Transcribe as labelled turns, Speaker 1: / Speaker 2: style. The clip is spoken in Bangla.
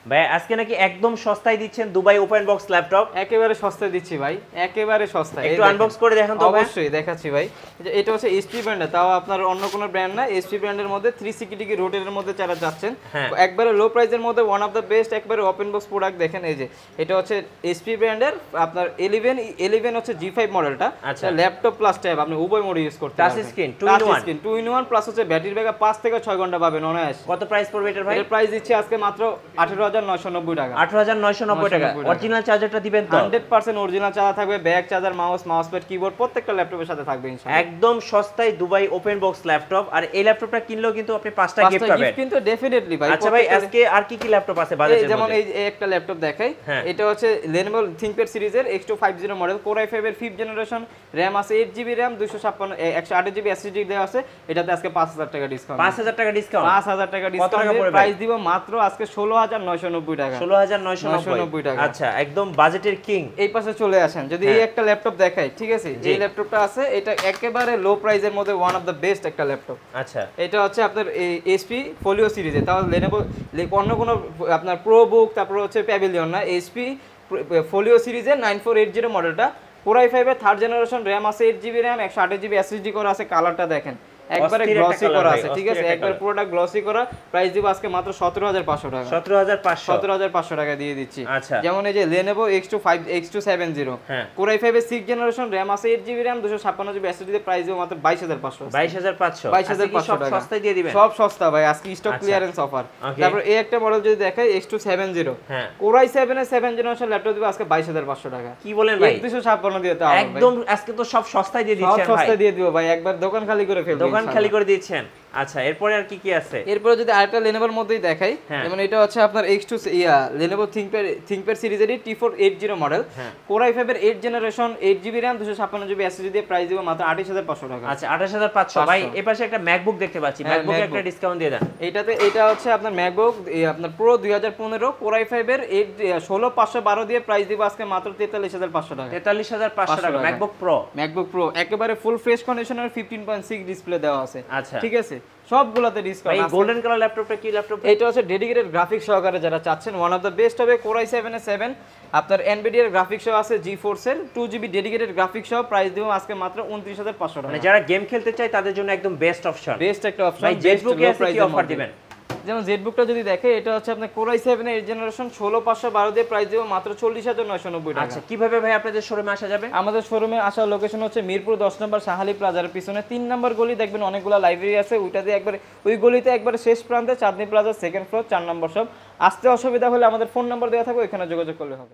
Speaker 1: ভাই আজকে নাকি একদম সস্তায় দিচ্ছেন দুবাই ওপেন বক্স ল্যাপটপ।
Speaker 2: একেবারে সস্তায় দিচ্ছি ভাই, একেবারে সস্তায়।
Speaker 1: একটু আনবক্স করে দেখেন তো।
Speaker 2: অবশ্যই দেখাচ্ছি ভাই। এটা হচ্ছে এইচপি ব্র্যান্ডের, তাও আপনার অন্য কোনো ব্র্যান্ড না। এইচপি ব্র্যান্ডের মধ্যে 360 রোটের মধ্যে যারা যাচ্ছেন, একবারে লো প্রাইসের মধ্যে ওয়ান অফ দ্য বেস্ট একবারে ওপেন বক্স প্রোডাক্ট। দেখেন এই যে এটা হচ্ছে এইচপি ব্র্যান্ডের আপনার 11 হচ্ছে G5 মডেলটা। ল্যাপটপ প্লাস ট্যাব আপনি উভয় মোডে ইউজ করতে পারবেন।
Speaker 1: টাচ স্ক্রিন 2 in 1
Speaker 2: প্লাস হচ্ছে ব্যাটারি ব্যাকআপ 5 থেকে 6 ঘন্টা পাবেন অনায়াস।
Speaker 1: কত প্রাইস পড়বে এটার ভাই?
Speaker 2: এর প্রাইস দিচ্ছি আজকে মাত্র 18990 টাকা।
Speaker 1: 18990 টাকা। অরিজিনাল চার্জারটা দিবেন তো?
Speaker 2: 100% অরিজিনাল চার্জার থাকবে, back charger, mouse pad, keyboard প্রত্যেকটা ল্যাপটপের সাথে থাকবে ইনশাআল্লাহ।
Speaker 1: একদম সস্তায় দুবাই ওপেন বক্স ল্যাপটপ। আর এই ল্যাপটপটা কিনলেও কিন্তু আপনি 5টা গিফট পাবেন
Speaker 2: কিন্তু ডেফিনেটলি ভাই।
Speaker 1: আচ্ছা ভাই আজকে আর কি কি ল্যাপটপ আছে বাজারে?
Speaker 2: যেমন এই একটা ল্যাপটপ দেখাই, এটা হচ্ছে Lenovo ThinkPad সিরিজের X250 মডেল, Core i5 এর 5th জেনারেশন, RAM আছে 8GB RAM, 128GB SSD দেওয়া আছে। এটাতে আজকে 5000 টাকা ডিসকাউন্ট।
Speaker 1: 5000 টাকা ডিসকাউন্ট?
Speaker 2: 5000 টাকা ডিসকাউন্ট। প্রাইস দিব মাত্র আজকে 16990 টাকা।
Speaker 1: 16990 টাকা। আচ্ছা একদম বাজেটের কিং।
Speaker 2: এই পাশে চলে আসেন, যদি এই একটা ল্যাপটপ দেখাই, ঠিক আছে? এই ল্যাপটপটা আছে, এটা একেবারে লো প্রাইসের মধ্যে ওয়ান অফ দ্য বেস্ট একটা ল্যাপটপ।
Speaker 1: আচ্ছা
Speaker 2: এটা হচ্ছে আপনার এইচপি ফোলিও সিরিজে, তাও Lenovo অন্য কোনো আপনার প্রোবুক, তারপর হচ্ছে প্যাভিলিয়ন না, এইচপি ফোলিও সিরিজের 9480 মডেলটা, Core i5 এর 3rd জেনারেশন, RAM আছে 8GB RAM, 128GB SSD করা আছে। কালারটা দেখেন একবারে গ্লসি করা আছে, ঠিক আছে? একবার পুরোটা গ্লসি করা। প্রাইস দিব আজকে মাত্র 17500 টাকা। 17500 টাকা দিয়ে দিচ্ছি। যেমন এই যে Lenovo X270 Core i5 এর 6th জেনারেশন, RAM আছে 8GB RAM, 256GB SSD দিয়ে প্রাইস দিব মাত্র 22500।
Speaker 1: 22500 টাকা। সব সস্তায় দিয়ে দিবেন?
Speaker 2: সব সস্তা ভাই, আজকে স্টক ক্লিয়ারেন্স অফার। তারপর এই একটা মডেল যদি দেখাই X270 Core i7 এর 7th জেনারেশন ল্যাপটপ দিব আজকে 22500 টাকা।
Speaker 1: কি বলেন ভাই?
Speaker 2: 256 দিয়ে দাও
Speaker 1: একদম। আজকে তো সব সস্তায় দিয়ে দিচ্ছেন ভাই।
Speaker 2: সব সস্তায় দিয়ে দিব ভাই, একবার দোকান খালি করে ফেলবো।
Speaker 1: দোকান খালি করে দিয়েছেন। আচ্ছা এরপরে আর কি কি আছে?
Speaker 2: এরপরে যদি আরেকটা Lenovoর মধ্যেই দেখাই, যেমন এটা হচ্ছে আপনার Lenovo ThinkPad সিরিজের T480 মডেল, Core i5 এর 8th generation, 8GB RAM, 256GB SSD দিয়ে প্রাইস দিব মাত্র 28500 টাকা।
Speaker 1: আচ্ছা 28500। ভাই এই পাশে একটা ম্যাকবুক দেখতে পাচ্ছি, ম্যাকবুকে একটা ডিসকাউন্ট দিয়ে দেন।
Speaker 2: এটা হচ্ছে আপনার ম্যাকবুক আপনার Pro 2015 Core i5 এর 16512 দিয়ে প্রাইস দিব আজকে মাত্র 43500 টাকা।
Speaker 1: 43500 টাকা ম্যাকবুক প্রো
Speaker 2: একেবারে ফুল ফ্রেশ কন্ডিশনের 15.6 ডিসপ্লে দেওয়া আছে।
Speaker 1: আচ্ছা
Speaker 2: ঠিক আছে, সবগুলাতে ডিসকাউন্ট।
Speaker 1: এই গোল্ডেন কালার ল্যাপটপটা কি ল্যাপটপ?
Speaker 2: এটা হচ্ছে ডেডিকেটেড গ্রাফিক্স সহকারে যারা চাচ্ছেন, ওয়ান অফ দ্য বেস্ট হবে। Core i7 এর 7 আপনার Nvidia এর গ্রাফিক্স সহ আছে, GeForce এর 2GB ডেডিকেটেড গ্রাফিক্স সহ প্রাইস দিব আজকে মাত্র 29500 টাকা।
Speaker 1: মানে যারা গেম খেলতে চায় তাদের জন্য একদম বেস্ট অপশন,
Speaker 2: বেস্ট একটা অপশন।
Speaker 1: ভাই জেটবুকে কি অফার দিবেন?
Speaker 2: যেমন জেটবুকটা যদি দেখে, এটা হচ্ছে আপনার Core i7 এর 8th জেনারেশন, 16512 দিয়ে প্রাইস দিব মাত্র 40990 টাকা।
Speaker 1: আচ্ছা কিভাবে ভাই আপনাদের শোরুমে আসা যাবে?
Speaker 2: আমাদের শোরুমে আসার লোকেশন হচ্ছে মিরপুর 10 নম্বর শাহালি প্লাজার পিছনে 3 নম্বর গলি, দেখবেন অনেকগুলো লাইব্রেরি আছে, ওইটাতে একবার ওই গলিতে একবার শেষ প্রান্তে চাঁদনী প্লাজা 2nd ফ্লোর 4 নম্বর শপ। আসতে অসুবিধা হলে আমাদের ফোন নাম্বার দেওয়া থাকবে, ওইখানে যোগাযোগ করলে হবে।